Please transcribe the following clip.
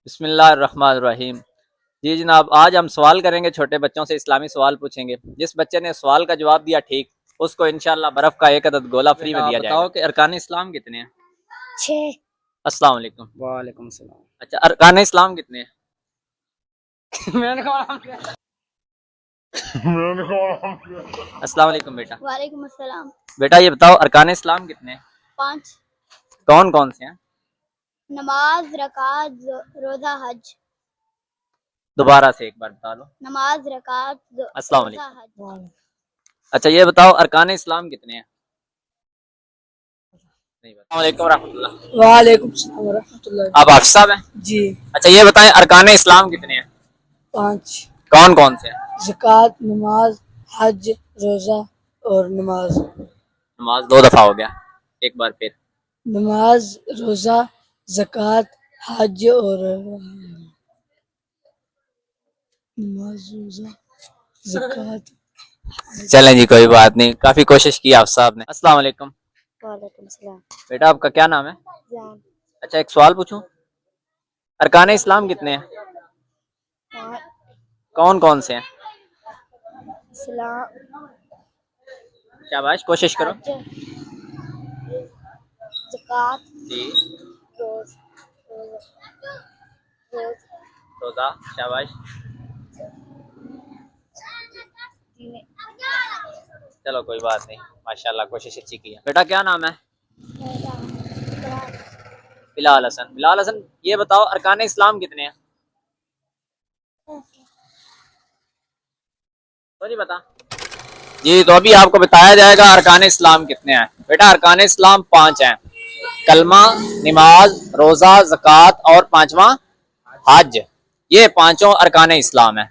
बिस्मिल्लाहिर्रहमानिर्रहीम। जी जनाब, आज हम सवाल करेंगे, छोटे बच्चों से इस्लामी सवाल पूछेंगे। जिस बच्चे ने सवाल का जवाब दिया ठीक, उसको इंशाल्लाह बर्फ का एक अदद गोला फ्री में दिया जाएगा। बताओ कि अरकान इस्लाम कितने हैं? 6। अस्सलाम वालेकुम। वालेकुम सलाम। अच्छा, अरकान इस्लाम कितने हैं? अस्सलाम वालेकुम बेटा। वालेकुम अस्सलाम। बेटा ये बताओ, अरकान इस्लाम कितने हैं? 5। कौन कौन से हैं? नमाज, रकात, रोजा, हज। दोबारा से एक बार बता लो। नमाज, रकात, अस्सलाम रोजा, वालेकुम। हज। अच्छा ये बताओ, अरकान इस्लाम कितने हैं? नहीं बता। वालेकुम रहमतुल्लाह। वालेकुम सलाम रहमतुल्लाह। आप हाफिज साहब हैं? जी। अच्छा ये बताएं, अरकान इस्लाम कितने हैं? 5। कौन कौन से हैं? ज़कात, नमाज, हज, रोजा और नमाज। नमाज 2 दफा हो गया, एक बार फिर। नमाज, रोजा, ज़कात, हज और नमाज, रोजा, ज़कात। चलें जी, कोई बात नहीं, काफी कोशिश की आप साहब ने। अस्सलाम वालेकुम। वालेकुम सलाम। बेटा आपका क्या नाम है? जान। अच्छा एक सवाल पूछूं, अरकान इस्लाम कितने हैं? कौन कौन से हैं? इस्लाम, शाबाश, कोशिश करो। हज, ज़कात, जी। रोज, रोज, रोजा, शाबाश। दीने। चलो कोई बात नहीं, माशाल्लाह कोशिश अच्छी की है। बेटा क्या नाम है? बिलाल हसन। बिलाल हसन ये बताओ, अरकान इस्लाम कितने हैं? तो नहीं पता जी, तो अभी आपको बताया जाएगा अरकान इस्लाम कितने हैं। बेटा अरकान इस्लाम 5 हैं, कलमा, नमाज, रोजा, ज़कात और 5वां हज। ये 5 अरकान इस्लाम है।